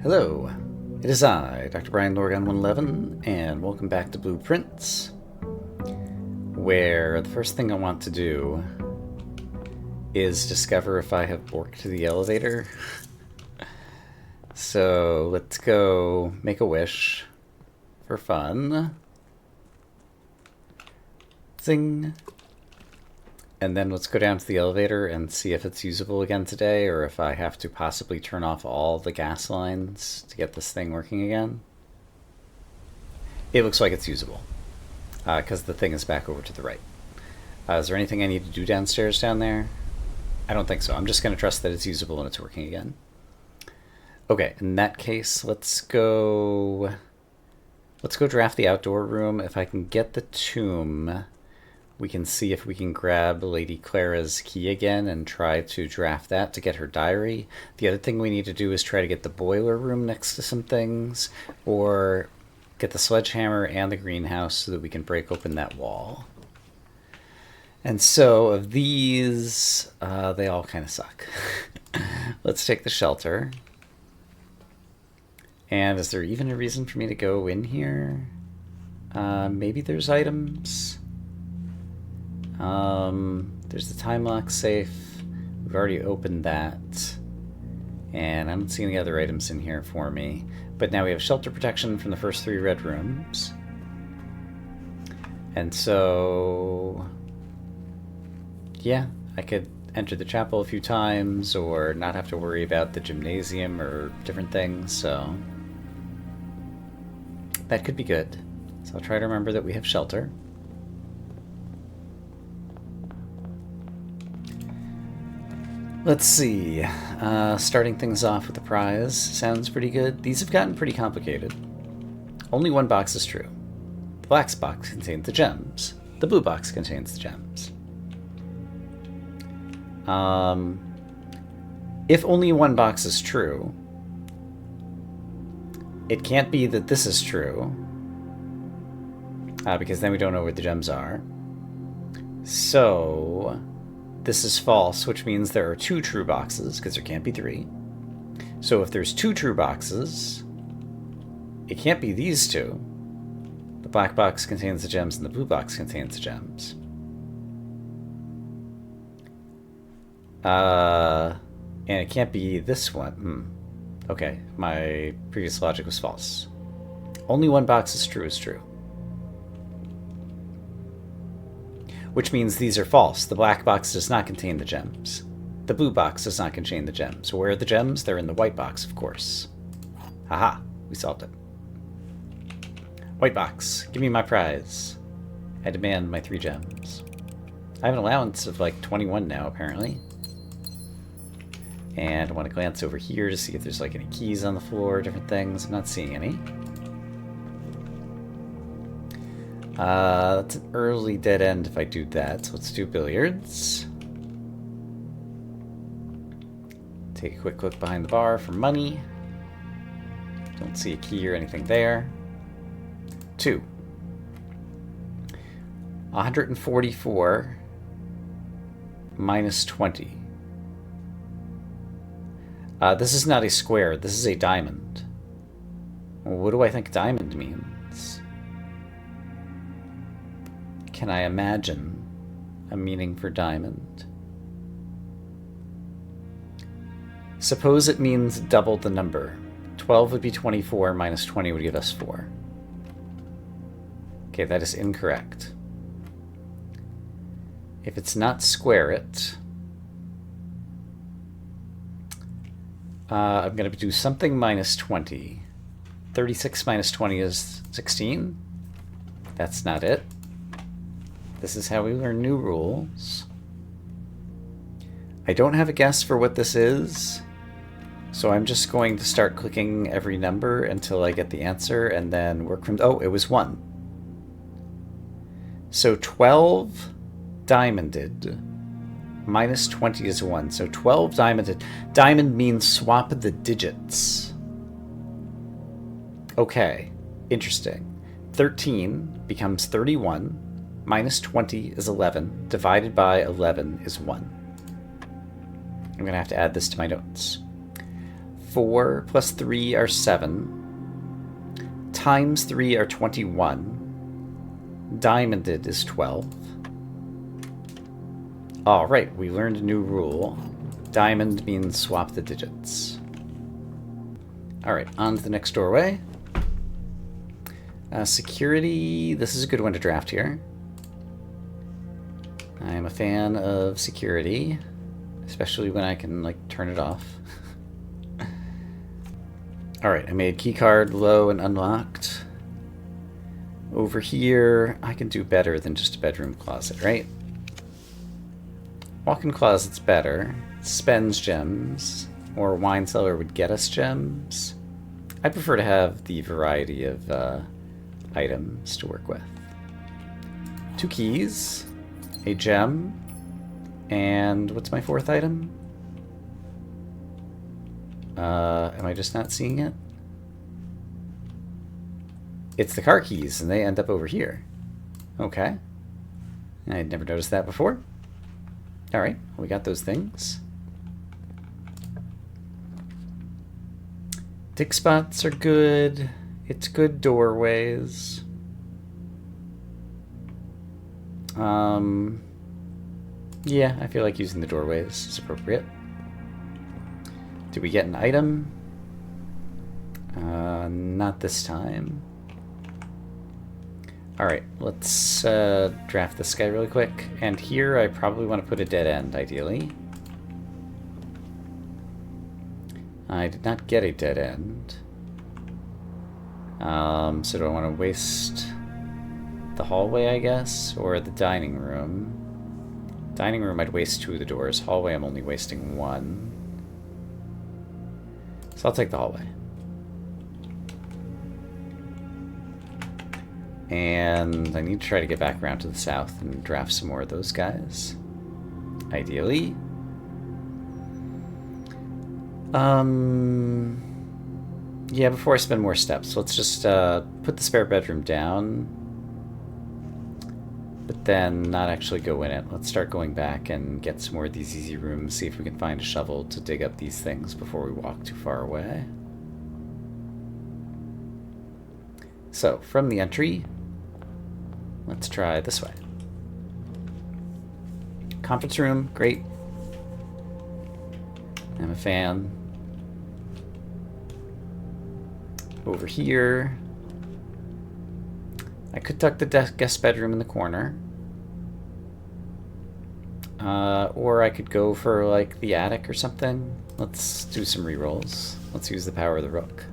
Hello, it is I, Dr. Brian Lorgan 111, and welcome back to Blueprints, where the first thing I want to do is discover if I have borked the elevator. So let's go make a wish for fun. Zing. And then let's go down to the elevator and see if it's usable again today, or if I have to possibly turn off all the gas lines to get this thing working again. It looks like it's usable, because the thing is back over to the right. Is there anything I need to do downstairs down there? I don't think so. I'm just going to trust that it's usable and it's working again. Okay, in that case, let's go draft the outdoor room. If I can get the tomb, we can see if we can grab Lady Clara's key again and try to draft that to get her diary. The other thing we need to do is try to get the boiler room next to some things, or get the sledgehammer and the greenhouse so that we can break open that wall. And so of these, they all kind of suck. Let's take the shelter. And is there even a reason for me to go in here? Maybe there's items. There's the time lock safe. We've already opened that. And I don't see any other items in here for me. But now we have shelter protection from the first 3 red rooms. And so, yeah, I could enter the chapel a few times or not have to worry about the gymnasium or different things, so that could be good. So I'll try to remember that we have shelter. Let's see. Starting things off with a prize sounds pretty good. These have gotten pretty complicated. Only one box is true. The black box contains the gems. The blue box contains the gems. If only one box is true, it can't be that this is true, because then we don't know where the gems are. So this is false, which means there are 2 true boxes, because there can't be 3. So if there's 2 true boxes, it can't be these 2. The black box contains the gems and the blue box contains the gems. And it can't be this one. Okay, my previous logic was false. Only one box is true. Which means these are false. The black box does not contain the gems. The blue box does not contain the gems. Where are the gems? They're in the white box, of course. Haha, we solved it. White box, give me my prize. I demand my 3 gems. I have an allowance of like 21 now, apparently. And I want to glance over here to see if there's like any keys on the floor, different things. I'm not seeing any. That's an early dead end if I do that. So let's do billiards. Take a quick look behind the bar for money. Don't see a key or anything there. 2. 144 minus 20. This is not a square, this is a diamond. Well, what do I think diamond means? Can I imagine a meaning for diamond? Suppose it means double the number. 12 would be 24, minus 20 would give us 4. Okay, that is incorrect. If it's not square it, I'm going to do something minus 20. 36 minus 20 is 16. That's not it. This is how we learn new rules. I don't have a guess for what this is, so I'm just going to start clicking every number until I get the answer and then work from... Oh, it was 1. So 12 diamonded minus 20 is 1. So 12 diamonded. Diamond means swap the digits. Okay, interesting. 13 becomes 31. Minus 20 is 11. Divided by 11 is 1. I'm going to have to add this to my notes. 4 plus 3 are 7. Times 3 are 21. Diamonded is 12. Alright, we learned a new rule. Diamond means swap the digits. Alright, on to the next doorway. Security, this is a good one to draft here. I am a fan of security, especially when I can, like, turn it off. Alright, I made keycard low and unlocked. Over here, I can do better than just a bedroom closet, right? Walk-in closet's better. Spends gems. Or wine cellar would get us gems. I prefer to have the variety of items to work with. 2 keys. A gem. And what's my 4th item? Am I just not seeing it? It's the car keys, and they end up over here. Okay. I'd never noticed that before. Alright, we got those things. Dig spots are good. It's good doorways. Yeah, I feel like using the doorways is appropriate. Did we get an item? Not this time. Alright, let's draft this guy really quick. And here I probably want to put a dead end, ideally. I did not get a dead end. So do I want to waste the hallway, I guess? Or the dining room? Dining room, I'd waste 2 of the doors. Hallway, I'm only wasting 1. So I'll take the hallway. And I need to try to get back around to the south and draft some more of those guys. Ideally. Yeah, before I spend more steps, let's just put the spare bedroom down. But then not actually go in it. Let's start going back and get some more of these easy rooms, see if we can find a shovel to dig up these things before we walk too far away. So, from the entry, let's try this way. Conference room, great. I'm a fan. Over here, I could tuck the guest bedroom in the corner. Or I could go for, like, the attic or something. Let's do some rerolls. Let's use the power of the rook.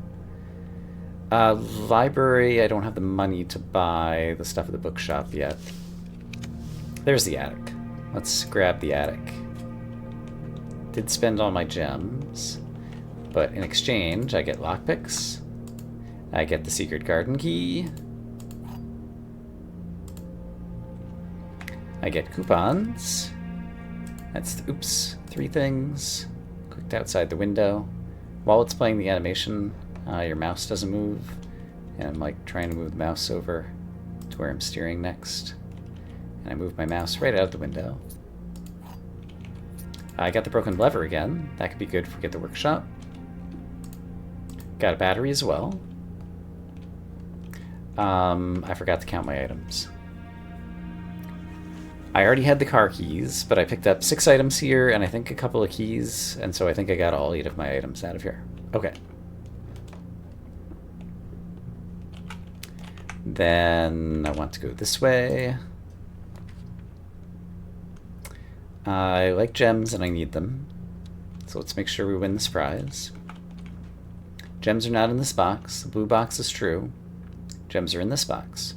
Library, I don't have the money to buy the stuff at the bookshop yet. There's the attic. Let's grab the attic. Did spend all my gems, but in exchange, I get lockpicks. I get the secret garden key. I get coupons. That's, oops, 3 things. Clicked outside the window. While it's playing the animation, your mouse doesn't move. And I'm like trying to move the mouse over to where I'm steering next. And I move my mouse right out the window. I got the broken lever again. That could be good if we get the workshop. Got a battery as well. I forgot to count my items. I already had the car keys, but I picked up 6 items here and I think a couple of keys, and so I think I got all 8 of my items out of here. Okay. Then I want to go this way. I like gems and I need them. So let's make sure we win this prize. Gems are not in this box. The blue box is true. Gems are in this box.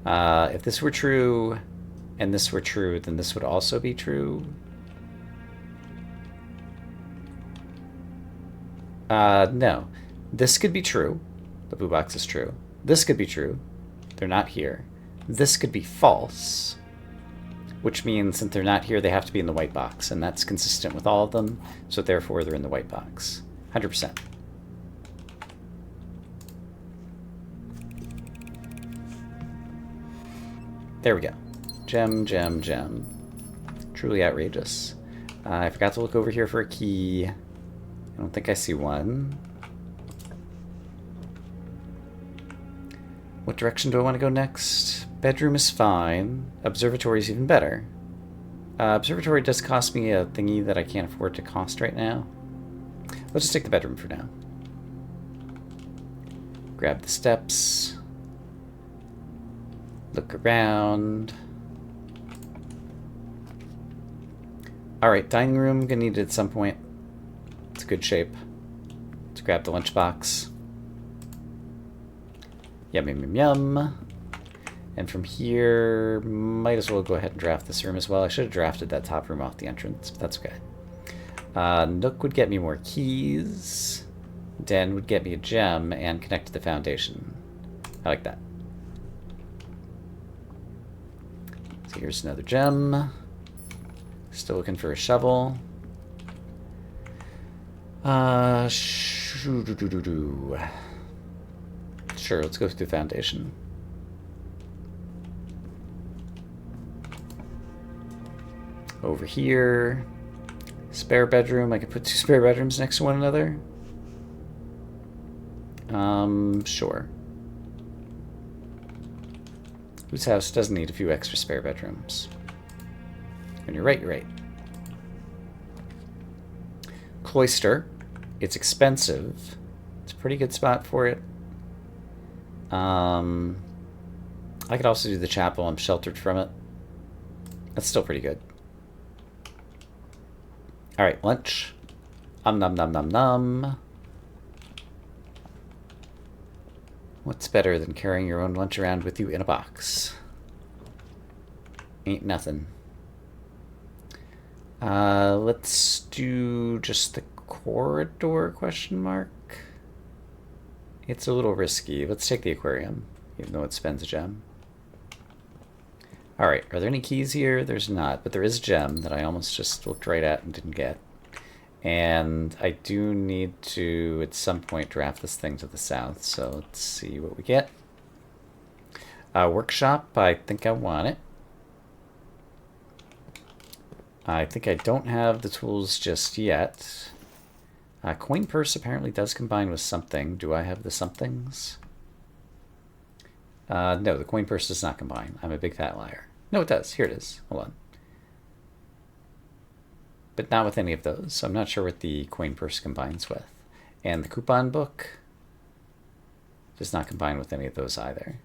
If this were true and this were true, then this would also be true. No. This could be true. The blue box is true. This could be true. They're not here. This could be false, which means since they're not here, they have to be in the white box, and that's consistent with all of them, so therefore they're in the white box. 100%. There we go. Gem, gem, gem. Truly outrageous. I forgot to look over here for a key. I don't think I see one. What direction do I want to go next? Bedroom is fine. Observatory is even better. Observatory does cost me a thingy that I can't afford to cost right now. Let's just take the bedroom for now. Grab the steps. Look around. Alright, dining room, gonna need it at some point. It's a good shape. Let's grab the lunchbox. Yum, yum, yum, yum. And from here, might as well go ahead and draft this room as well. I should have drafted that top room off the entrance, but that's okay. Nook would get me more keys. Den would get me a gem and connect to the foundation. I like that. So here's another gem. Still looking for a shovel. Sure, let's go through the foundation. Over here. Spare bedroom. I could put 2 spare bedrooms next to one another. Sure. Whose house doesn't need a few extra spare bedrooms? And you're right, you're right. Cloister. It's expensive. It's a pretty good spot for it. I could also do the chapel. I'm sheltered from it. That's still pretty good. Alright, lunch. Nom nom nom nom. What's better than carrying your own lunch around with you in a box? Ain't nothing. Let's do just the corridor, question mark? It's a little risky. Let's take the aquarium, even though it spends a gem. Alright, are there any keys here? There's not, but there is a gem that I almost just looked right at and didn't get. And I do need to, at some point, draft this thing to the south, so let's see what we get. Workshop, I think I want it. I think I don't have the tools just yet. Coin purse apparently does combine with something. Do I have the somethings? No, the coin purse does not combine. I'm a big fat liar. No, it does. Here it is. Hold on. But not with any of those. So I'm not sure what the coin purse combines with. And the coupon book does not combine with any of those either.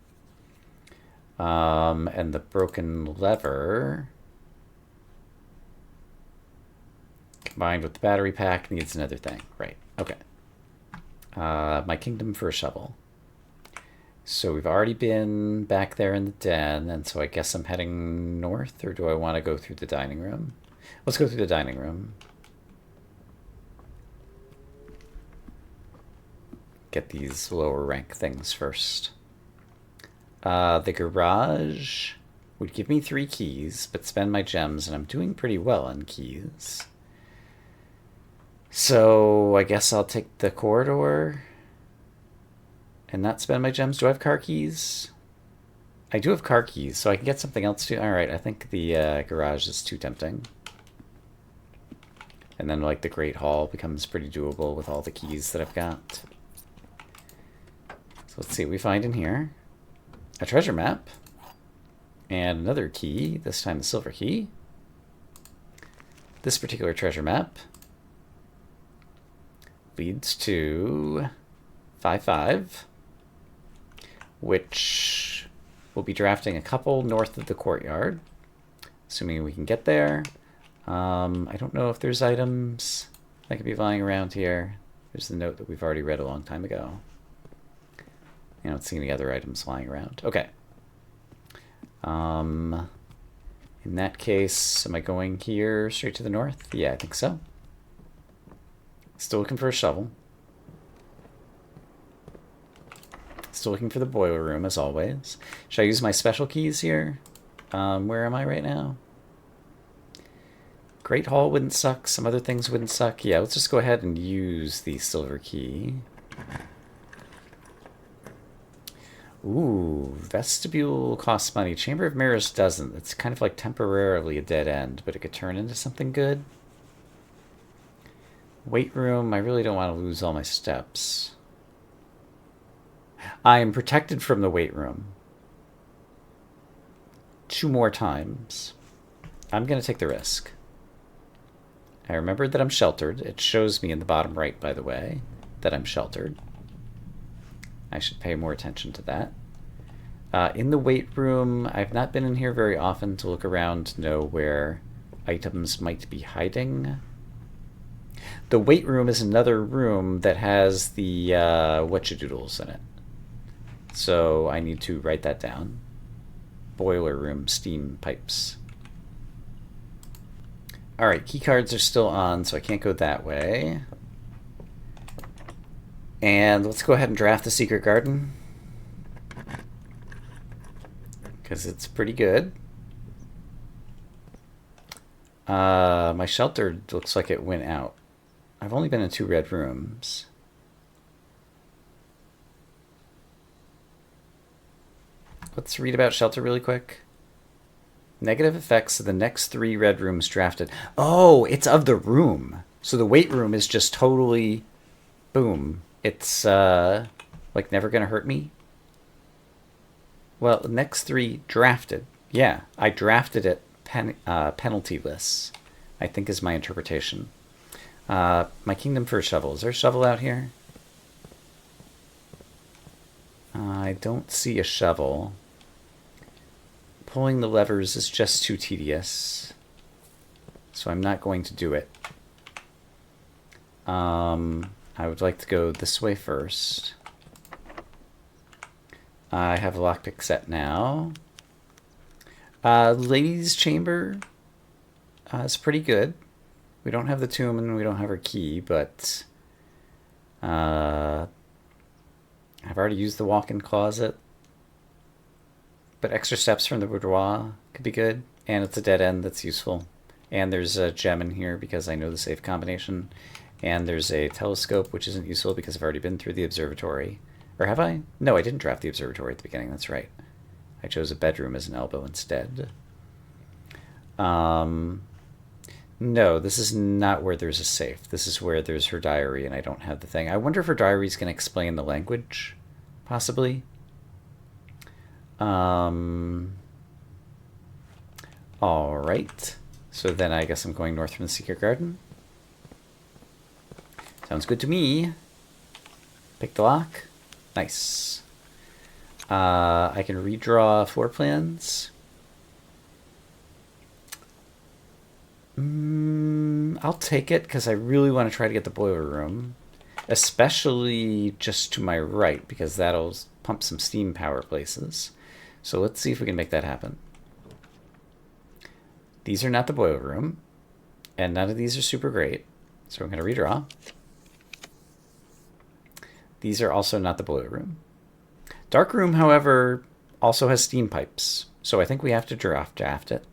And the broken lever combined with the battery pack needs another thing. Right. Okay. My kingdom for a shovel. So we've already been back there in the den, and so I guess I'm heading north, or do I want to go through the dining room? Let's go through the dining room. Get these lower rank things first. The garage would give me 3 keys, but spend my gems, and I'm doing pretty well on keys. So I guess I'll take the corridor and not spend my gems. Do I have car keys? I do have car keys, so I can get something else too. Alright, I think the garage is too tempting. And then, like, the Great Hall becomes pretty doable with all the keys that I've got. So let's see what we find in here. A treasure map. And another key, this time the silver key. This particular treasure map leads to 5-5, which we'll be drafting a couple north of the courtyard, assuming we can get there. I don't know if there's items that could be lying around here. There's the note that we've already read a long time ago. I don't see any other items lying around. Okay. In that case, am I going here straight to the north? Yeah, I think so. Still looking for a shovel. Still looking for the boiler room, as always. Should I use my special keys here? Where am I right now? Great Hall wouldn't suck. Some other things wouldn't suck. Yeah, let's just go ahead and use the silver key. Ooh, vestibule costs money. Chamber of Mirrors doesn't. It's kind of like temporarily a dead end, but it could turn into something good. Weight room, I really don't want to lose all my steps. I am protected from the weight room. 2 more times. I'm going to take the risk. I remembered that I'm sheltered. It shows me in the bottom right, by the way, that I'm sheltered. I should pay more attention to that. In the weight room, I've not been in here very often to look around to know where items might be hiding. The weight room is another room that has the whatchadoodles in it. So I need to write that down. Boiler room, steam pipes. Alright, keycards are still on, so I can't go that way. And let's go ahead and draft the secret garden. Because it's pretty good. My shelter looks like it went out. I've only been in 2 red rooms. Let's read about shelter really quick. Negative effects of the next 3 red rooms drafted. Oh, it's of the room. So the weight room is just totally... boom. It's, like, never gonna hurt me. Well, the next 3 drafted. Yeah, I drafted it penaltyless, I think is my interpretation. My kingdom for a shovel. Is there a shovel out here? I don't see a shovel. Pulling the levers is just too tedious, so I'm not going to do it. I would like to go this way first. I have a lockpick set now. Ladies' chamber is pretty good. We don't have the tomb and we don't have our key, but I've already used the walk-in closet. But extra steps from the boudoir could be good, and it's a dead end that's useful. And there's a gem in here because I know the safe combination. And there's a telescope, which isn't useful because I've already been through the observatory. Or have I? No, I didn't draft the observatory at the beginning, that's right. I chose a bedroom as an elbow instead. No, this is not where there's a safe. This is where there's her diary, and I don't have the thing. I wonder if her diary's going to explain the language, possibly. Alright. So then I guess I'm going north from the secret garden. Sounds good to me. Pick the lock. Nice. I can redraw floor plans. I'll take it because I really want to try to get the boiler room. Especially just to my right because that'll pump some steam power places. So let's see if we can make that happen. These are not the boiler room. And none of these are super great. So I'm going to redraw. These are also not the boiler room. Dark room, however, also has steam pipes. So I think we have to draft it.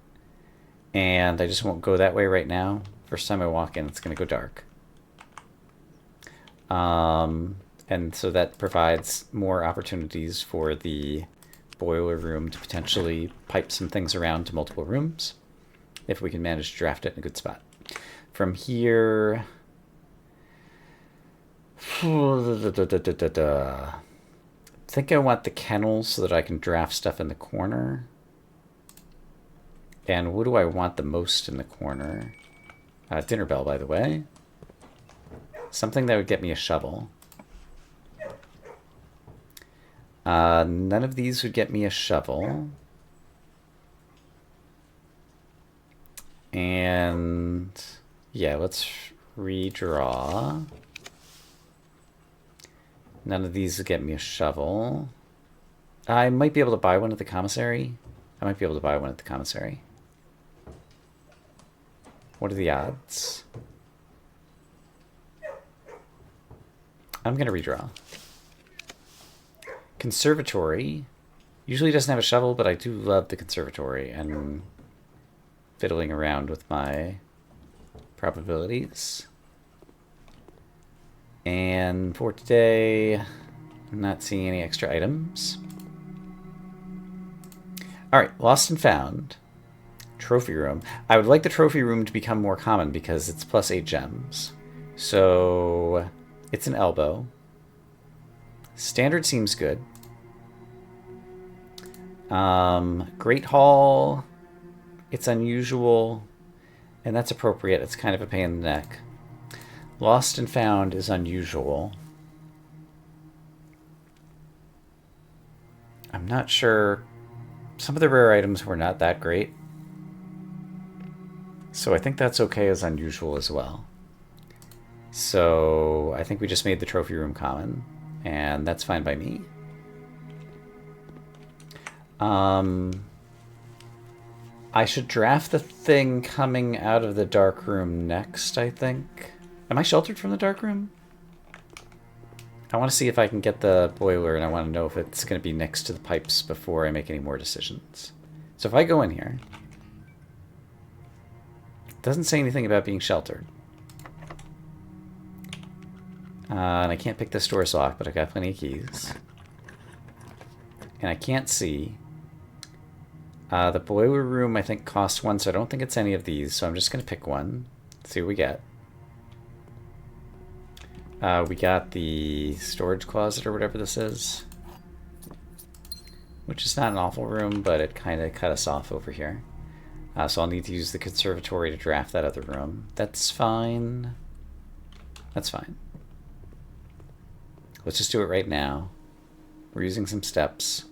And I just won't go that way right now. First time I walk in, it's going to go dark. And so that provides more opportunities for the boiler room to potentially pipe some things around to multiple rooms. If we can manage to draft it in a good spot. From here... I think I want the kennel so that I can draft stuff in the corner. And what do I want the most in the corner? Dinner bell, by the way. Something that would get me a shovel. None of these would get me a shovel. And yeah, let's redraw. None of these would get me a shovel. I might be able to buy one at the commissary. What are the odds? I'm going to redraw. Conservatory. Usually doesn't have a shovel, but I do love the conservatory and fiddling around with my probabilities. And for today, I'm not seeing any extra items. Alright, lost and found. Trophy room. I would like the trophy room to become more common because it's plus 8 gems. So it's an elbow. Standard seems good. Great Hall, it's unusual, and that's appropriate. It's kind of a pain in the neck. Lost and Found is unusual. I'm not sure. Some of the rare items were not that great. So I think that's okay as unusual as well. So I think we just made the trophy room common, and that's fine by me. I should draft the thing coming out of the dark room next, I think. Am I sheltered from the dark room? I want to see if I can get the boiler, and I want to know if it's going to be next to the pipes before I make any more decisions. So if I go in here, it doesn't say anything about being sheltered. And I can't pick this door's lock, but I've got plenty of keys. And I can't see. The boiler room, I think, costs one, so I don't think it's any of these. So I'm just going to pick one. See what we get. We got the storage closet or whatever this is. Which is not an awful room, but it kind of cut us off over here. So I'll need to use the conservatory to draft that other room. That's fine. That's fine. Let's just do it right now. We're using some steps.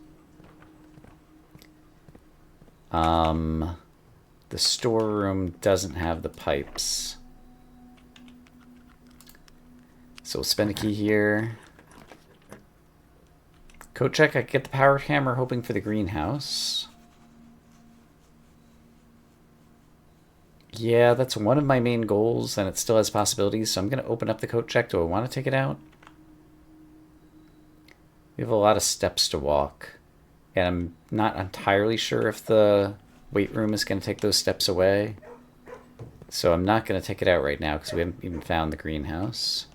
The storeroom doesn't have the pipes. So we'll spend a key here. Code check, I could get the power hammer hoping for the greenhouse. Yeah, that's one of my main goals, and it still has possibilities, so I'm going to open up the code check. Do I want to take it out? We have a lot of steps to walk, and I'm not entirely sure if the weight room is going to take those steps away. So I'm not going to take it out right now because we haven't even found the greenhouse.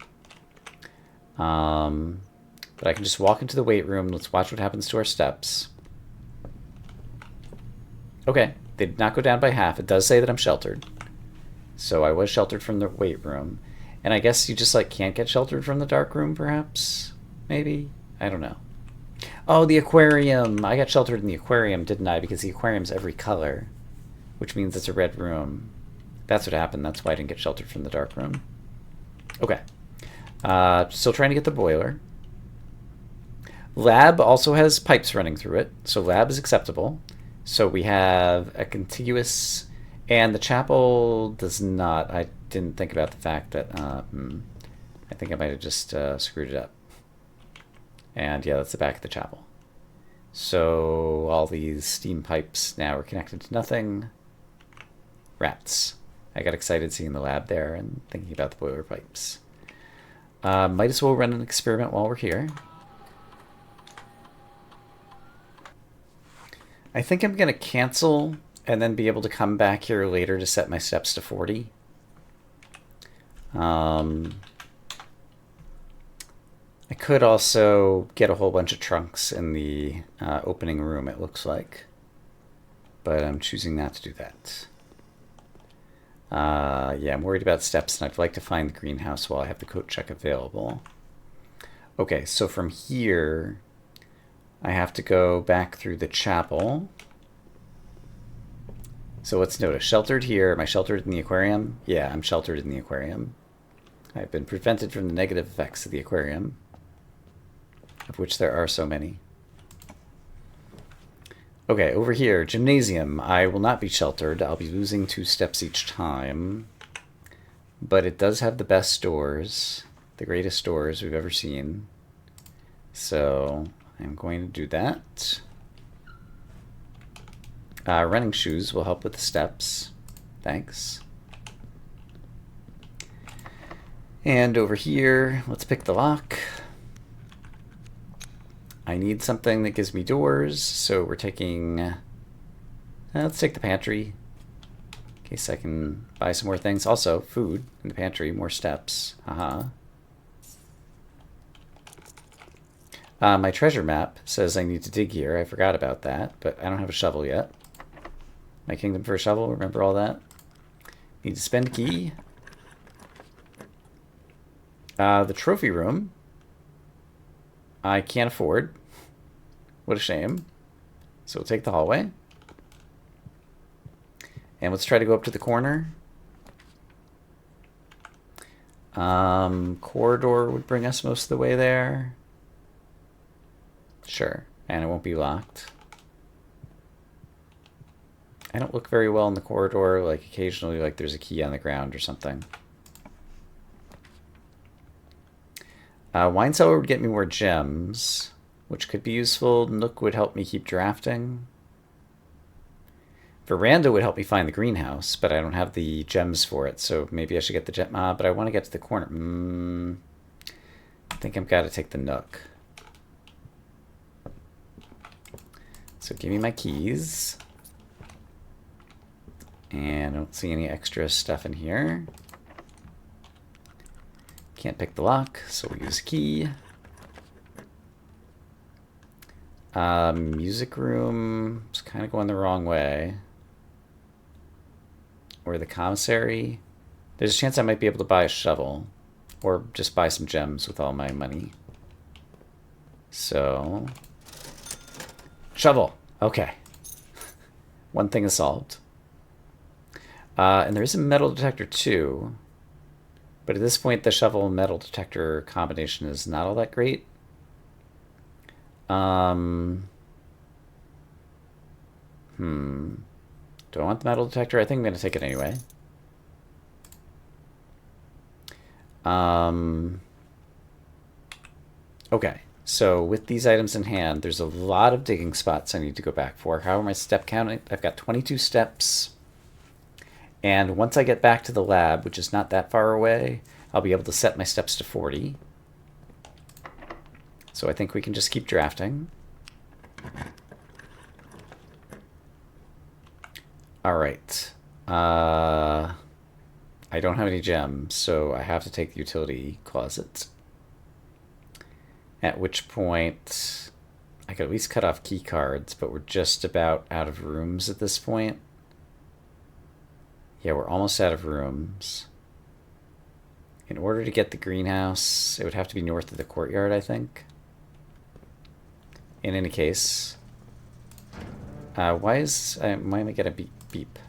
But I can just walk into the weight room. Let's watch what happens to our steps. Okay, they did not go down by half. It does say that I'm sheltered. So I was sheltered from the weight room. And I guess you just like can't get sheltered from the dark room, perhaps? Maybe? I don't know. Oh, the aquarium! I got sheltered in the aquarium, didn't I? Because the aquarium's every color, which means it's a red room. That's what happened. That's why I didn't get sheltered from the dark room. Okay. Still trying to get the boiler. Lab also has pipes running through it, so lab is acceptable. So we have a contiguous, and the chapel does not. I didn't think about the fact that, I think I might have just screwed it up. And yeah, that's the back of the chapel. So all these steam pipes now are connected to nothing. Rats. I got excited seeing the lab there and thinking about the boiler pipes. Might as well run an experiment while we're here. I think I'm going to cancel and then be able to come back here later to set my steps to 40. I could also get a whole bunch of trunks in the opening room, it looks like. But I'm choosing not to do that. Yeah, I'm worried about steps, and I'd like to find the greenhouse while I have the code check available. Okay, so from here, I have to go back through the chapel. So let's notice, sheltered here. Am I sheltered in the aquarium? Yeah, I'm sheltered in the aquarium. I've been prevented from the negative effects of the aquarium, of which there are so many. Okay, over here, gymnasium. I will not be sheltered. I'll be losing 2 steps each time. But it does have the best doors, the greatest doors we've ever seen. So I'm going to do that. Running shoes will help with the steps. Thanks. And over here, let's pick the lock. I need something that gives me doors, so we're taking... let's take the pantry, in case I can buy some more things. Also, food in the pantry, more steps. Haha. My treasure map says I need to dig here. I forgot about that, but I don't have a shovel yet. My kingdom for a shovel, remember all that? Need to spend a key. The trophy room, I can't afford. What a shame. So we'll take the hallway. And let's try to go up to the corner. Corridor would bring us most of the way there. Sure. And it won't be locked. I don't look very well in the corridor. Like occasionally, like there's a key on the ground or something. Wine cellar would get me more gems, which could be useful. Nook would help me keep drafting. Veranda would help me find the greenhouse, but I don't have the gems for it, so maybe I should get the gem. But I want to get to the corner. I think I've got to take the Nook. So give me my keys. And I don't see any extra stuff in here. Can't pick the lock, so we'll use a key. Music room is kind of going the wrong way. Or the commissary. There's a chance I might be able to buy a shovel. Or just buy some gems with all my money. So... shovel! Okay. One thing is solved. And there is a metal detector too. But at this point, the shovel and metal detector combination is not all that great. Do I want the metal detector? I think I'm going to take it anyway. Okay, so with these items in hand, there's a lot of digging spots I need to go back for. How am I step counting? I've got 22 steps. And once I get back to the lab, which is not that far away, I'll be able to set my steps to 40. So I think we can just keep drafting. All right. I don't have any gems, so I have to take the utility closet. At which point, I could at least cut off key cards, but we're just about out of rooms at this point. Yeah, we're almost out of rooms. In order to get the greenhouse, it would have to be north of the courtyard, I think. In any case, why am I getting a beep?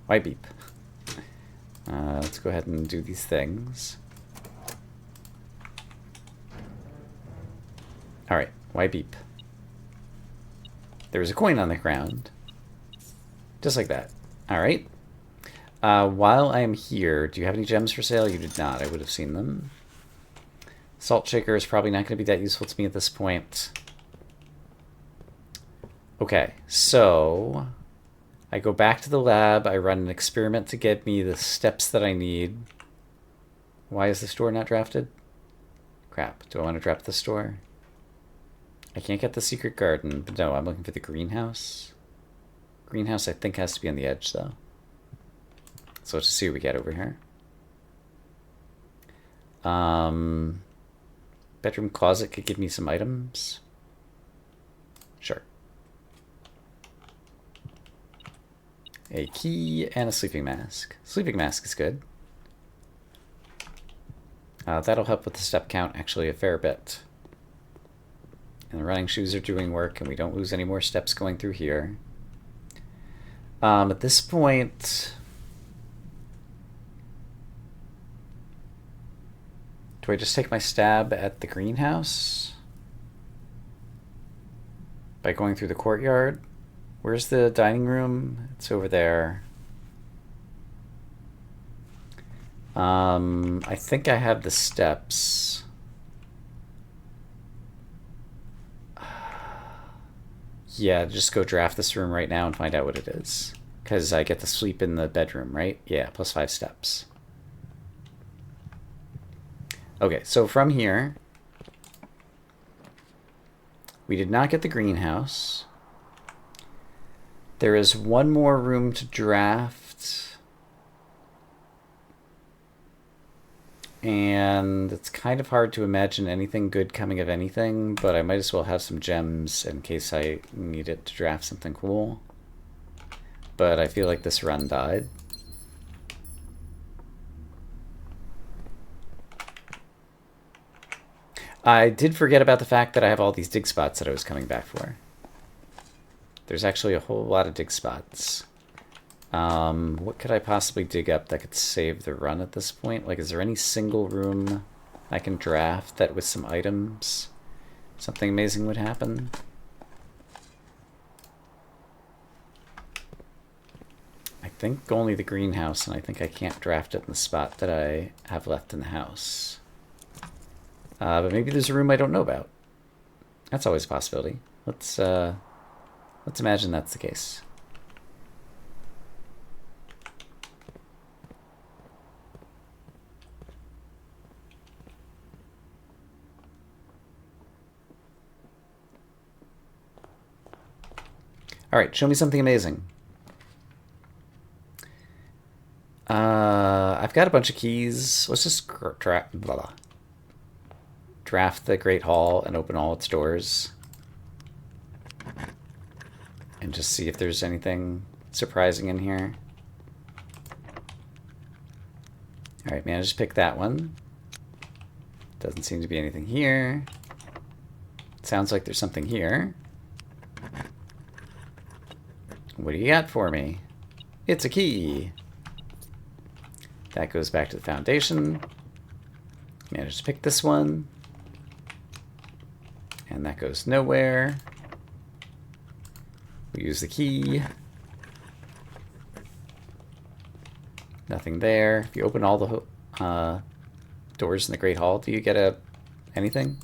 Why beep? Let's go ahead and do these things. All right, why beep? There was a coin on the ground. Just like that. All right. While I am here, do you have any gems for sale? You did not. I would have seen them. Salt shaker is probably not going to be that useful to me at this point. Okay, so I go back to the lab. I run an experiment to get me the steps that I need. Why is this door not drafted? Crap. Do I want to draft this door? I can't get the secret garden, but no, I'm looking for the greenhouse. Greenhouse, I think, has to be on the edge, though. So let's see what we get over here. Bedroom closet could give me some items. Sure. A key and a sleeping mask. Sleeping mask is good. That'll help with the step count actually a fair bit. And the running shoes are doing work, and we don't lose any more steps going through here. At this point... do I just take my stab at the greenhouse? By going through the courtyard? Where's the dining room? It's over there. I think I have the steps. Yeah, just go draft this room right now and find out what it is. Because I get to sleep in the bedroom, right? Yeah, plus 5 steps. Okay, so from here, we did not get the greenhouse. There is one more room to draft. And it's kind of hard to imagine anything good coming of anything, but I might as well have some gems in case I need it to draft something cool. But I feel like this run died. I did forget about the fact that I have all these dig spots that I was coming back for. There's actually a whole lot of dig spots. What could I possibly dig up that could save the run at this point? Like, is there any single room I can draft that with some items something amazing would happen? I think only the greenhouse, and I think I can't draft it in the spot that I have left in the house. But maybe there's a room I don't know about. That's always a possibility. Let's imagine that's the case. All right, show me something amazing. I've got a bunch of keys. Let's just draft the Great Hall and open all its doors. And just see if there's anything surprising in here. All right, man, just pick that one. Doesn't seem to be anything here. Sounds like there's something here. What do you got for me? It's a key. That goes back to the foundation. Managed to pick this one. And that goes nowhere. We use the key. Nothing there. If you open all the doors in the Great Hall, do you get anything?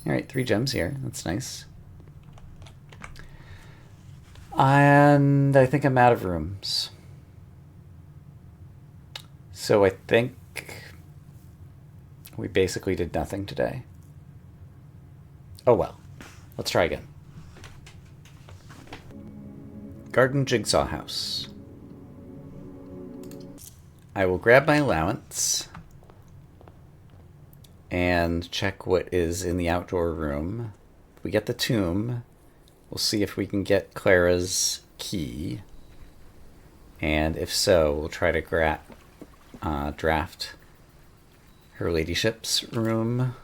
All right, 3 gems here. That's nice. And I think I'm out of rooms. So I think we basically did nothing today. Oh well. Let's try again. Garden Jigsaw House. I will grab my allowance and check what is in the outdoor room. If we get the tomb, we'll see if we can get Clara's key. And if so, we'll try to draft her ladyship's room.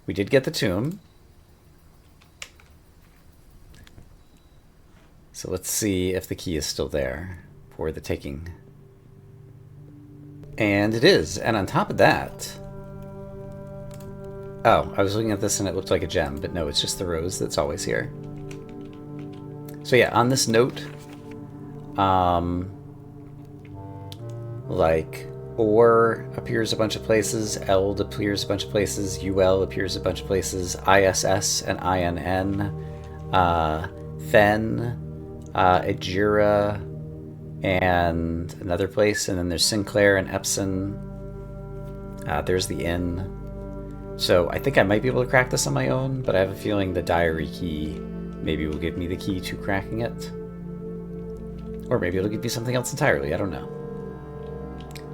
We did get the tomb. So let's see if the key is still there for the taking. And it is. And on top of that... Oh, I was looking at this and it looked like a gem, but no, it's just the rose that's always here. So yeah, on this note, like, OR appears a bunch of places, ELD appears a bunch of places, UL appears a bunch of places, ISS and INN, Fen, Ajira, and another place, and then there's Sinclair and Epson. There's the inn. So I think I might be able to crack this on my own, but I have a feeling the diary key maybe will give me the key to cracking it. Or maybe it'll give me something else entirely, I don't know.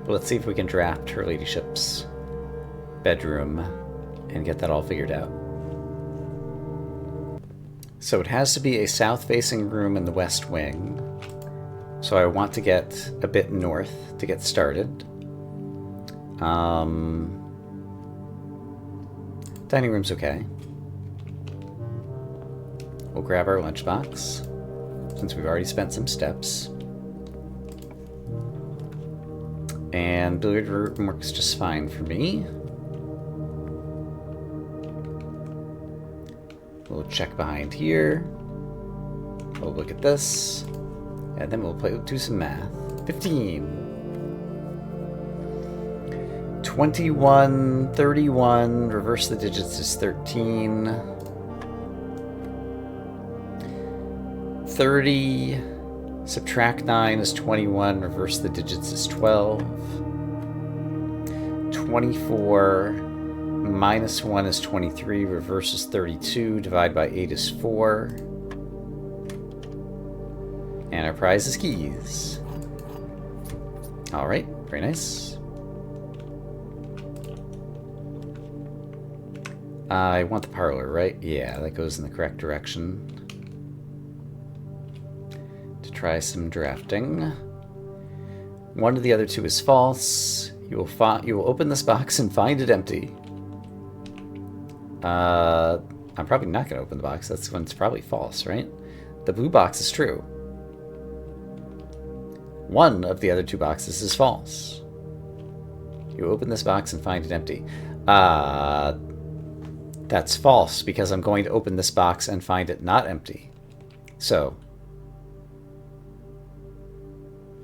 But let's see if we can draft her ladyship's bedroom and get that all figured out. So it has to be a south-facing room in the west wing. So I want to get a bit north to get started. Dining room's okay. We'll grab our lunchbox, since we've already spent some steps. And billiard room works just fine for me. We'll check behind here. We'll look at this. And then we'll do some math. 15. 21, 31, reverse the digits is 13. 30, subtract 9 is 21, reverse the digits is 12. 24, minus 1 is 23, reverse is 32, divide by 8 is 4. And our prize is keys. Alright, very nice. I want the parlor, right? Yeah, that goes in the correct direction. To try some drafting. One of the other two is false. You will open this box and find it empty. I'm probably not going to open the box. That's when it's probably false, right? The blue box is true. One of the other two boxes is false. You open this box and find it empty. That's false, because I'm going to open this box and find it not empty. So,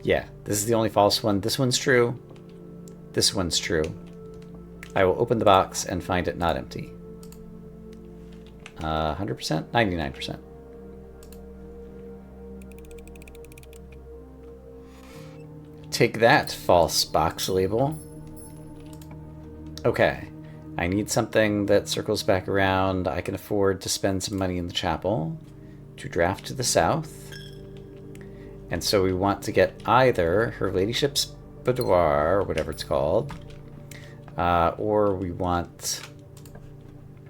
yeah, this is the only false one. This one's true. This one's true. I will open the box and find it not empty. 100%? 99%. Take that, false box label. Okay. I need something that circles back around. I can afford to spend some money in the chapel to draft to the south. And so we want to get either Her Ladyship's Boudoir, or whatever it's called, or we want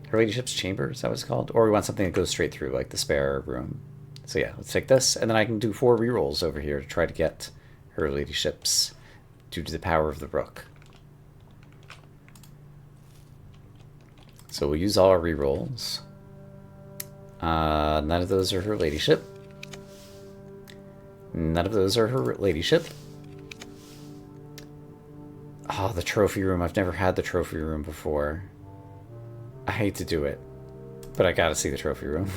Her Ladyship's Chamber, is that what it's called? Or we want something that goes straight through, like the spare room. So yeah, let's take this, and then I can do 4 rerolls over here to try to get Her Ladyship's due to the power of the rook. So we'll use all our rerolls. None of those are Her Ladyship. None of those are Her Ladyship. Oh, the trophy room. I've never had the trophy room before. I hate to do it, but I gotta see the trophy room.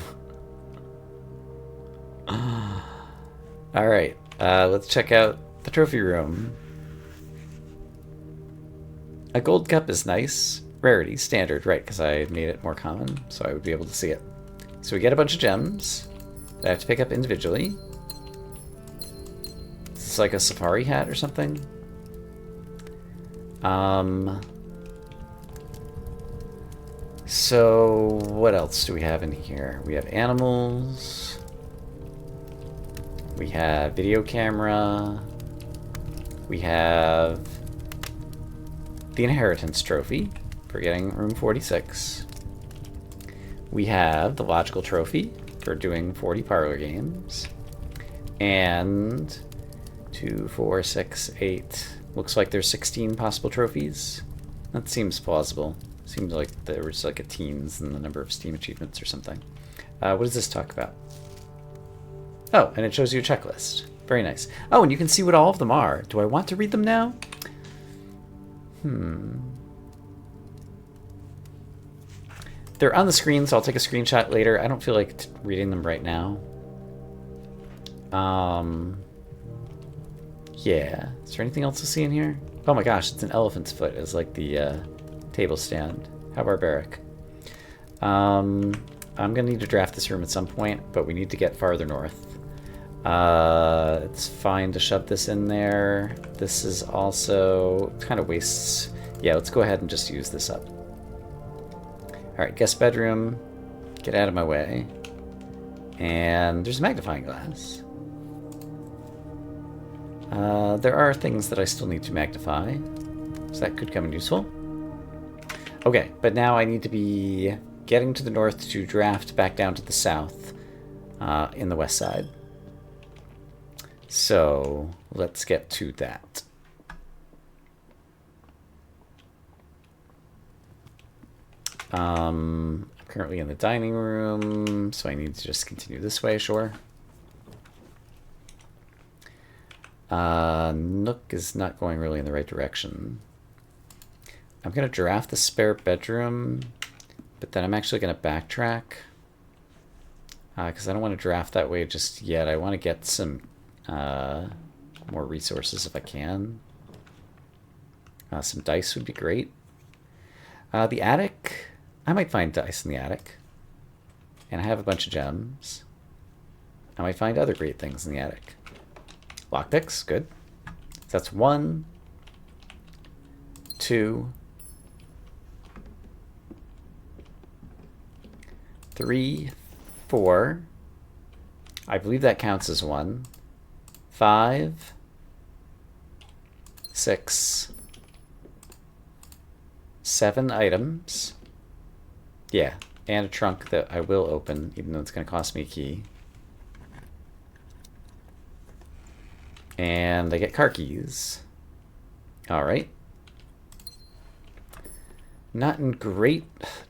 Alright, let's check out the trophy room. A gold cup is nice. Rarity, standard, right, because I made it more common, so I would be able to see it. So we get a bunch of gems that I have to pick up individually. It's like a safari hat or something. So what else do we have in here? We have animals. We have video camera. We have the inheritance trophy for getting room 46. We have the logical trophy for doing 40 parlor games. And 2, 4, 6, 8. Looks like there's 16 possible trophies. That seems plausible. Seems like there was like a teens in the number of Steam achievements or something. What does this talk about? Oh, and it shows you a checklist. Very nice. Oh, and you can see what all of them are. Do I want to read them now? They're on the screen, so I'll take a screenshot later. I don't feel like reading them right now. Yeah. Is there anything else to see in here? Oh my gosh, it's an elephant's foot as like the table stand. How barbaric. I'm gonna need to draft this room at some point, but we need to get farther north. It's fine to shove this in there. This is also kind of wastes. Yeah, let's go ahead and just use this up. Alright, guest bedroom. Get out of my way. And there's a magnifying glass. There are things that I still need to magnify, so that could come in useful. Okay, but now I need to be getting to the north to draft back down to the south in the west side. So let's get to that. I'm currently in the dining room, so I need to just continue this way, sure. Nook is not going really in the right direction. I'm going to draft the spare bedroom, but then I'm actually going to backtrack. Because I don't want to draft that way just yet. I want to get some more resources if I can. Some dice would be great. The attic, I might find dice in the attic. And I have a bunch of gems. I might find other great things in the attic. Lockpicks, good. So that's 1, 2, 3, 4. I believe that counts as 1. 5, 6, 7 items. Yeah, and a trunk that I will open, even though it's going to cost me a key. And I get car keys. Alright. Not in great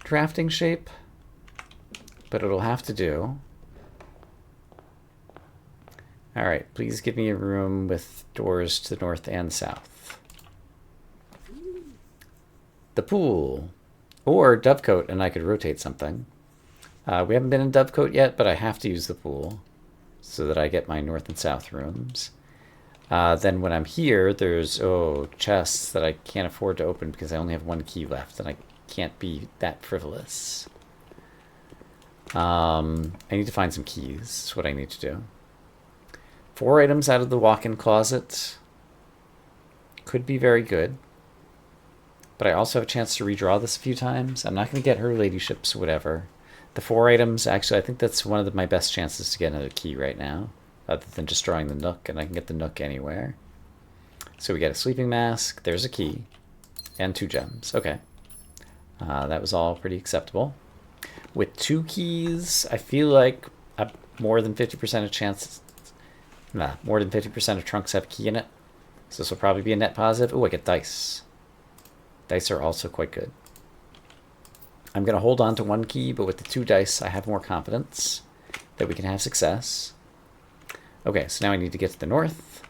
drafting shape, but it'll have to do. Alright, please give me a room with doors to the north and south. The pool. Or Dovecote, and I could rotate something. We haven't been in Dovecote yet, but I have to use the pool so that I get my north and south rooms. Then when I'm here, there's, chests that I can't afford to open because I only have one key left, and I can't be that frivolous. I need to find some keys. That's what I need to do. 4 items out of the walk-in closet could be very good. But I also have a chance to redraw this a few times. I'm not going to get her ladyships, whatever. The 4 items, actually, I think that's one of my best chances to get another key right now, other than just drawing the nook, and I can get the nook anywhere. So we get a sleeping mask, there's a key, and 2 gems. Okay. That was all pretty acceptable. With 2 keys, I feel like more than 50% of chances... more than 50% of trunks have a key in it. So this will probably be a net positive. Oh, I get dice. Dice are also quite good. I'm going to hold on to 1 key, but with the 2 dice, I have more confidence that we can have success. Okay, so now I need to get to the north.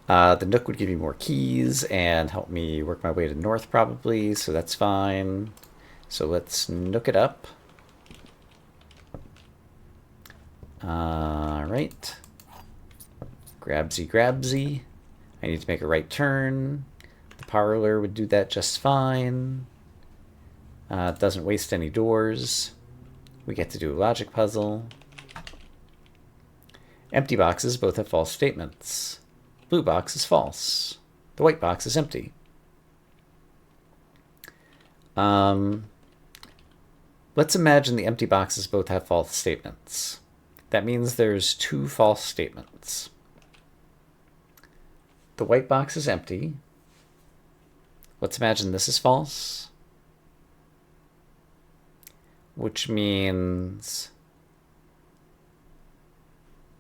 The nook would give me more keys and help me work my way to the north, probably, so that's fine. So let's nook it up. Alright. Grabsy, grabsy. I need to make a right turn. The parlor would do that just fine. It doesn't waste any doors. We get to do a logic puzzle. Empty boxes both have false statements. Blue box is false. The white box is empty. Let's imagine the empty boxes both have false statements. That means there's 2 false statements. The white box is empty. Let's imagine this is false. Which means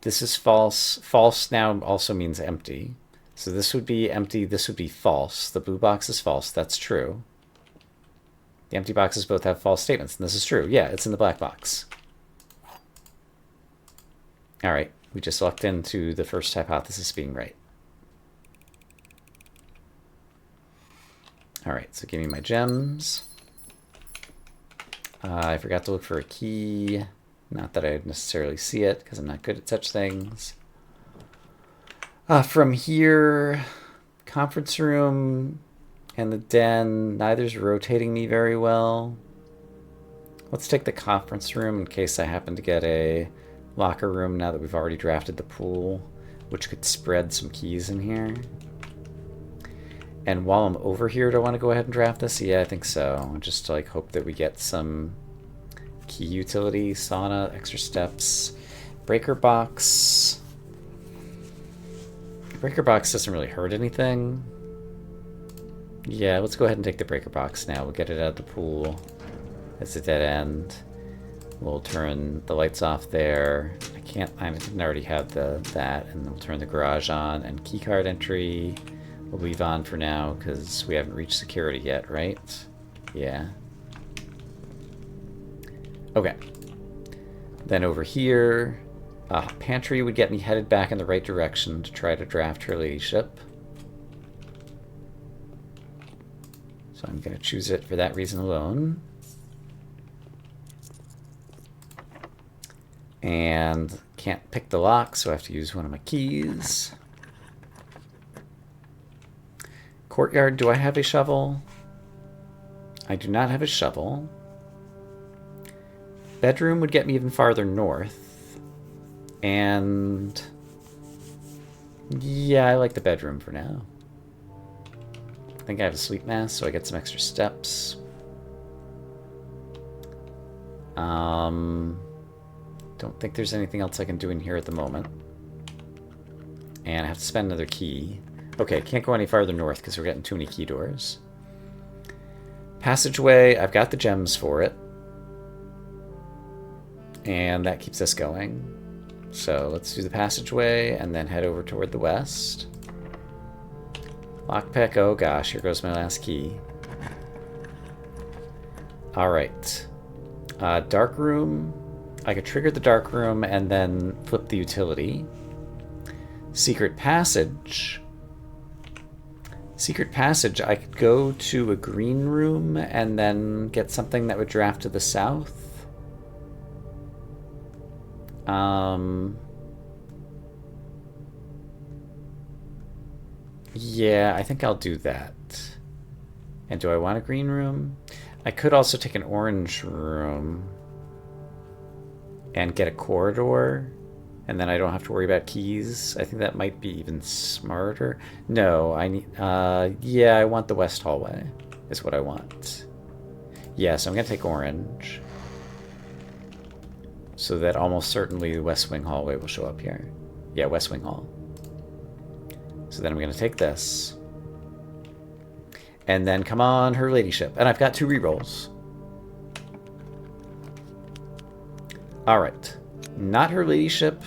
this is false. False now also means empty. So this would be empty, this would be false. The blue box is false, that's true. The empty boxes both have false statements, and this is true. Yeah, it's in the black box. Alright, we just lucked into the first hypothesis being right. Alright, so give me my gems. I forgot to look for a key. Not that I necessarily see it, because I'm not good at such things. From here, conference room and the den, neither's rotating me very well. Let's take the conference room in case I happen to get a locker room now that we've already drafted the pool, which could spread some keys in here. And while I'm over here, do I want to go ahead and draft this? Yeah, I think so. Just to like hope that we get some key utility, sauna, extra steps, breaker box. Breaker box doesn't really hurt anything. Yeah, let's go ahead and take the breaker box now. We'll get it out of the pool. It's a dead end. We'll turn the lights off there. I didn't already have that, and we'll turn the garage on and keycard entry. We'll leave on for now because we haven't reached security yet, right? Yeah. Okay. Then over here, pantry would get me headed back in the right direction to try to draft her ladyship. So I'm going to choose it for that reason alone. And can't pick the lock, so I have to use one of my keys. Courtyard, do I have a shovel? I do not have a shovel. Bedroom would get me even farther north. And yeah, I like the bedroom for now. I think I have a sleep mask, so I get some extra steps. Don't think there's anything else I can do in here at the moment. And I have to spend another key. Okay, can't go any farther north because we're getting too many key doors. Passageway, I've got the gems for it. And that keeps us going. So let's do the passageway and then head over toward the west. Lockpick, oh gosh, here goes my last key. Alright. Dark room. I could trigger the dark room and then flip the utility. Secret passage. Secret passage, I could go to a green room and then get something that would draft to the south. Yeah, I think I'll do that. And do I want a green room? I could also take an orange room and get a corridor, and then I don't have to worry about keys. I think that might be even smarter. No, I need, yeah, I want the west hallway, is what I want. Yeah, so I'm gonna take orange, so that almost certainly the west wing hallway will show up here. Yeah, west wing hall. So then I'm gonna take this. And then come on, her ladyship. And I've got 2 rerolls. Alright. Not her ladyship,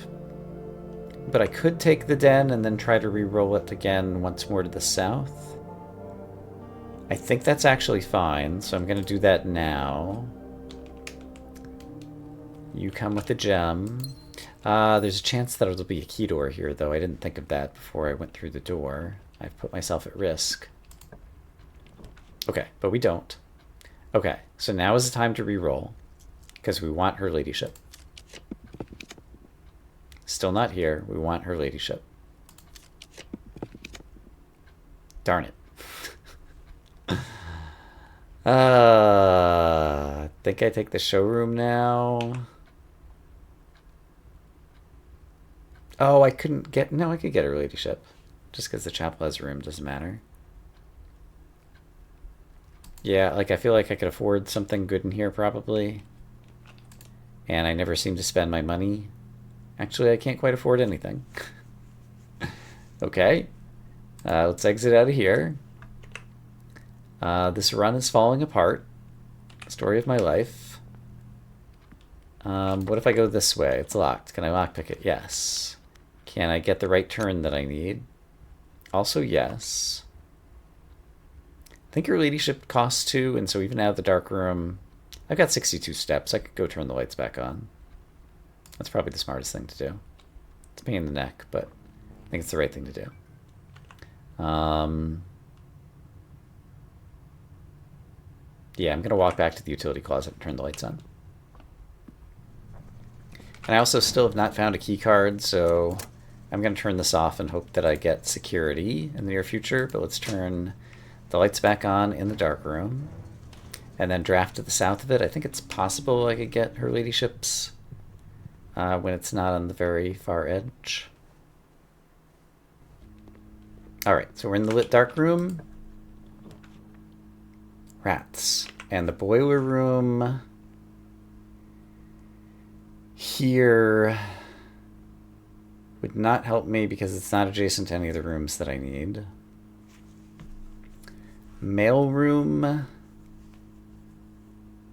but I could take the den and then try to re-roll it again once more to the south. I think that's actually fine, so I'm going to do that now. You come with the gem. There's a chance that it'll be a key door here, though. I didn't think of that before I went through the door. I've put myself at risk. Okay, but we don't. Okay, so now is the time to re-roll, because we want her ladyship. Still not here. We want her ladyship. Darn it. Think I take the showroom now. Oh, I couldn't get... No, I could get her ladyship. Just because the chapel has a room doesn't matter. Yeah, like I feel like I could afford something good in here probably. And I never seem to spend my money. Actually, I can't quite afford anything. Okay. Let's exit out of here. This run is falling apart. Story of my life. What if I go this way? It's locked. Can I lockpick it? Yes. Can I get the right turn that I need? Also, yes. I think your ladyship costs 2, and so even out of the dark room, I've got 62 steps. I could go turn the lights back on. That's probably the smartest thing to do. It's a pain in the neck, but I think it's the right thing to do. Yeah, I'm going to walk back to the utility closet and turn the lights on. And I also still have not found a key card, so I'm going to turn this off and hope that I get security in the near future. But let's turn the lights back on in the dark room. And then draft to the south of it. I think it's possible I could get her ladyship's when it's not on the very far edge. Alright, so we're in the lit dark room. Rats. And the boiler room here would not help me because it's not adjacent to any of the rooms that I need. Mail room.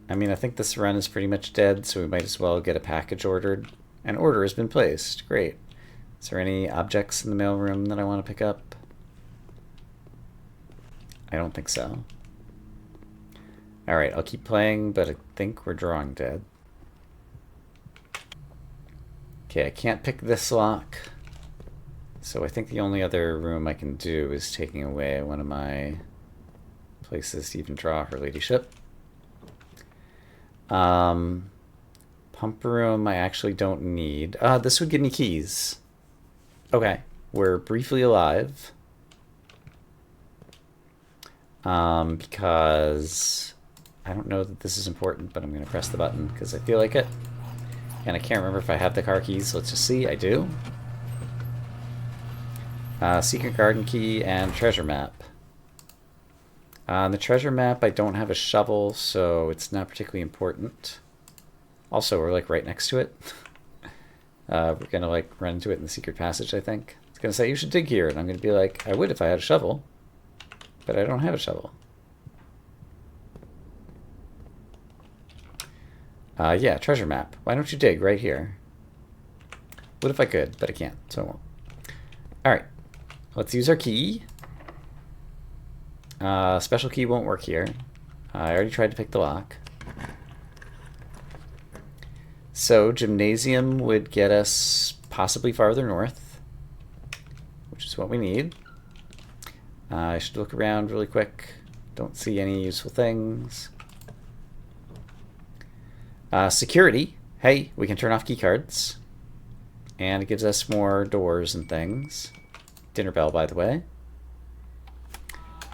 I mean, I think this run is pretty much dead, so we might as well get a package ordered. An order has been placed. Great. Is there any objects in the mailroom that I want to pick up? I don't think so. Alright, I'll keep playing, but I think we're drawing dead. Okay, I can't pick this lock. So I think the only other room I can do is taking away one of my places to even draw her ladyship. Pump room I actually don't need. This would give me keys. Okay, we're briefly alive. Because I don't know that this is important, but I'm going to press the button because I feel like it. And I can't remember if I have the car keys. Let's just see. I do. Secret garden key and treasure map. On the treasure map, I don't have a shovel, so it's not particularly important. Also, we're like right next to it. We're gonna like run into it in the secret passage, I think. It's gonna say, you should dig here, and I'm gonna be like, I would if I had a shovel, but I don't have a shovel. Yeah, treasure map. Why don't you dig right here? What if I could, but I can't, so I won't. Alright, let's use our key. Special key won't work here. I already tried to pick the lock. So gymnasium would get us possibly farther north, which is what we need. I should look around really quick. Don't see any useful things. Security. Hey, we can turn off key cards. And it gives us more doors and things. Dinner bell, by the way.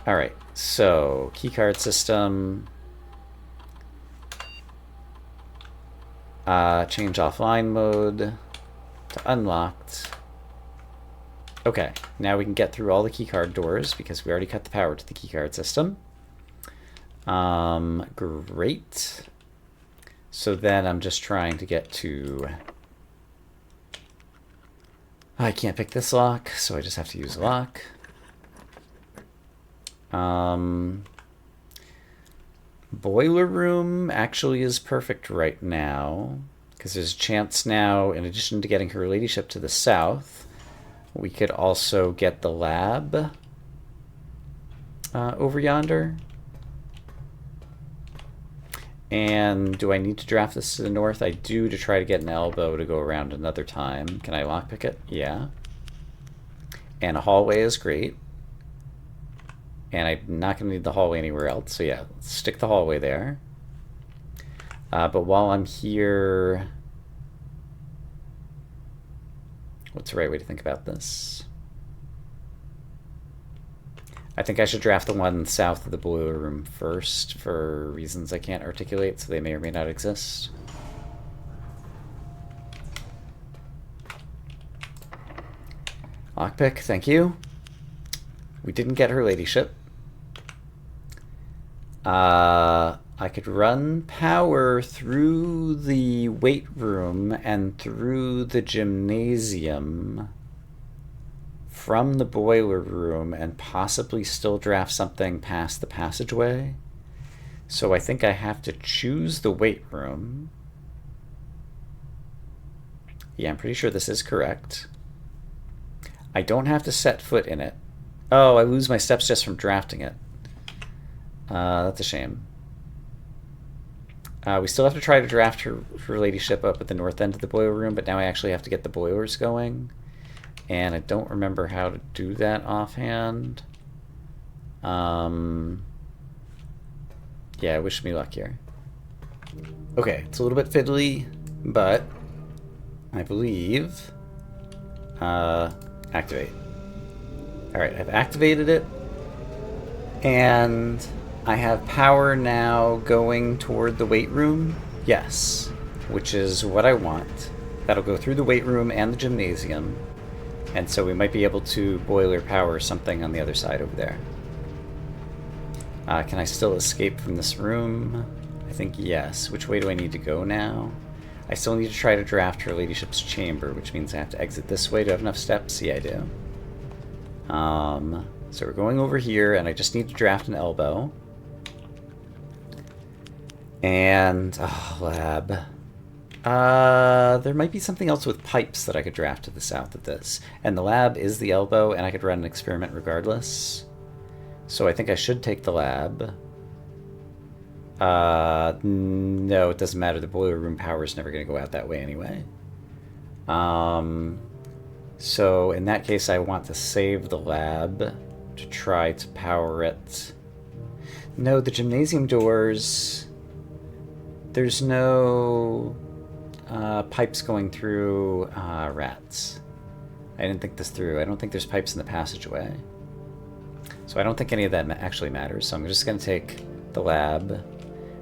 Alright, so keycard system. Change offline mode to unlocked. Okay, now we can get through all the keycard doors because we already cut the power to the keycard system. Great. So then I'm just trying to get to... I can't pick this lock, so I just have to use a lock. Boiler room actually is perfect right now because there's a chance now, in addition to getting Her Ladyship to the south, we could also get the lab over yonder. And do I need to draft this to the north? I do, to try to get an elbow to go around another time. Can I lockpick it? Yeah. And a hallway is great. And I'm not going to need the hallway anywhere else. So yeah, let's stick the hallway there. But while I'm here... What's the right way to think about this? I think I should draft the one south of the boiler room first for reasons I can't articulate, so they may or may not exist. Lockpick, thank you. We didn't get Her Ladyship. I could run power through the weight room and through the gymnasium from the boiler room and possibly still draft something past the passageway. So I think I have to choose the weight room. Yeah, I'm pretty sure this is correct. I don't have to set foot in it. Oh, I lose my steps just from drafting it. That's a shame. We still have to try to draft her ladyship up at the north end of the boiler room, but now I actually have to get the boilers going. And I don't remember how to do that offhand. Yeah, wish me luck here. Okay, it's a little bit fiddly, but I believe... activate. Alright, I've activated it. And I have power now going toward the weight room. Yes, which is what I want. That'll go through the weight room and the gymnasium. And so we might be able to boiler power something on the other side over there. Can I still escape from this room? I think yes. Which way do I need to go now? I still need to try to draft Her Ladyship's chamber, which means I have to exit this way. Do I have enough steps? Yeah, I do. So we're going over here, and I just need to draft an elbow. And, oh, lab. There might be something else with pipes that I could draft to the south of this. And the lab is the elbow, and I could run an experiment regardless. So I think I should take the lab. No, it doesn't matter. The boiler room power is never going to go out that way anyway. So in that case, I want to save the lab to try to power it. No, the gymnasium doors... There's no pipes going through rats. I didn't think this through. I don't think there's pipes in the passageway. So I don't think any of that actually matters. So I'm just going to take the lab.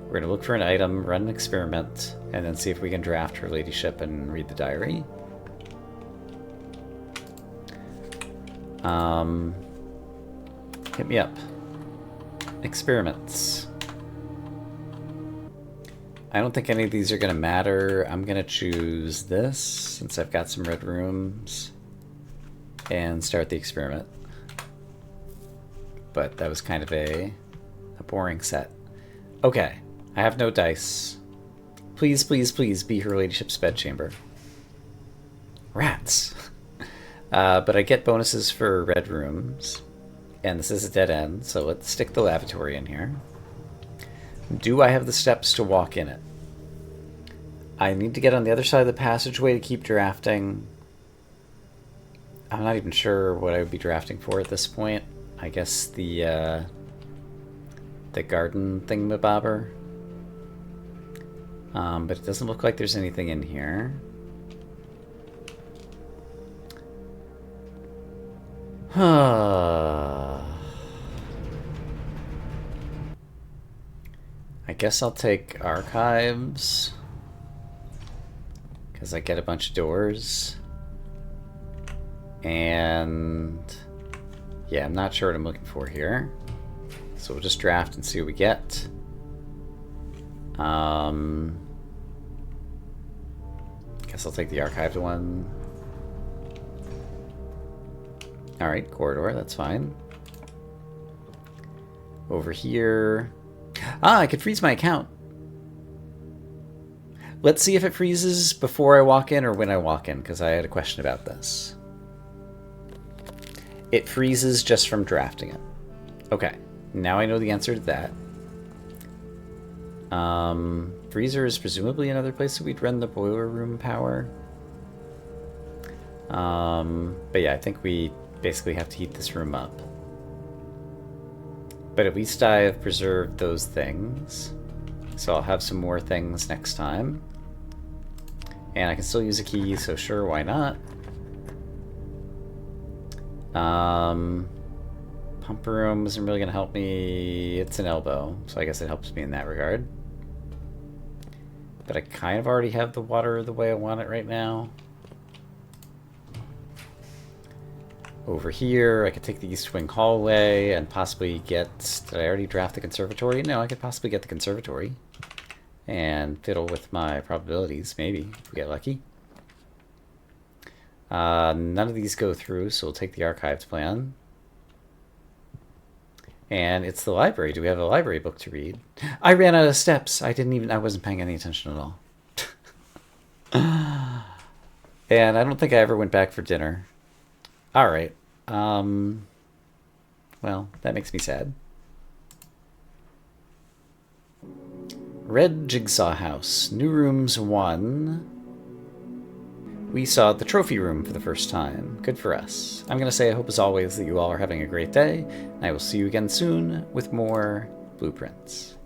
We're going to look for an item, run an experiment, and then see if we can draft Her Ladyship and read the diary. Hit me up. Experiments. I don't think any of these are going to matter. I'm going to choose this, since I've got some red rooms, and start the experiment. But that was kind of a boring set. Okay, I have no dice. Please, please, please be Her Ladyship's bedchamber. Rats! But I get bonuses for red rooms, and this is a dead end, so let's stick the lavatory in here. Do I have the steps to walk in it? I need to get on the other side of the passageway to keep drafting. I'm not even sure what I would be drafting for at this point. I guess the garden thingamabobber. But it doesn't look like there's anything in here. I guess I'll take archives, because I get a bunch of doors. And yeah, I'm not sure what I'm looking for here. So we'll just draft and see what we get. Guess I'll take the archived one. Alright, corridor, that's fine. Over here. Ah, I could freeze my account. Let's see if it freezes before I walk in or when I walk in, because I had a question about this. It freezes just from drafting it. Okay, now I know the answer to that. Freezer is presumably another place that we'd run the boiler room power. But yeah, I think we basically have to heat this room up. But at least I have preserved those things. So I'll have some more things next time. And I can still use a key, so sure, why not? Pump room isn't really going to help me. It's an elbow, so I guess it helps me in that regard. But I kind of already have the water the way I want it right now. Over here, I could take the East Wing hallway and possibly get... Did I already draft the conservatory? No, I could possibly get the conservatory. And fiddle with my probabilities, maybe, if we get lucky. None of these go through, so we'll take the archived plan. And it's the library. Do we have a library book to read? I ran out of steps. I wasn't paying any attention at all. And I don't think I ever went back for dinner. Alright. Well, that makes me sad. Red Jigsaw House. New Rooms 1. We saw the trophy room for the first time. Good for us. I'm going to say I hope as always that you all are having a great day, and I will see you again soon with more blueprints.